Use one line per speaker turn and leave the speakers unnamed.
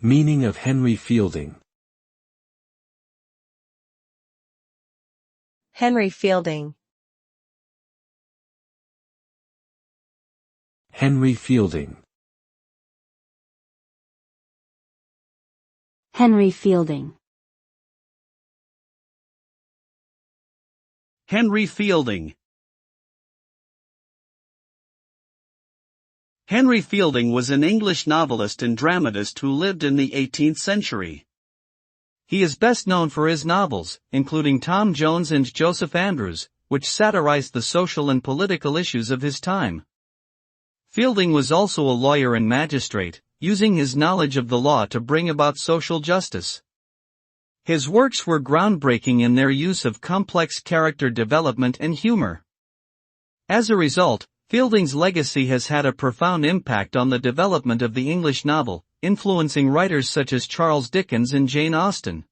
Meaning of Henry Fielding.
Henry Fielding.
Henry Fielding.
Henry Fielding.
Henry Fielding. Henry Fielding was an English novelist and dramatist who lived in the 18th century. He is best known for his novels, including Tom Jones and Joseph Andrews, which satirized the social and political issues of his time. Fielding was also a lawyer and magistrate, using his knowledge of the law to bring about social justice. His works were groundbreaking in their use of complex character development and humor. As a result, Fielding's legacy has had a profound impact on the development of the English novel, influencing writers such as Charles Dickens and Jane Austen.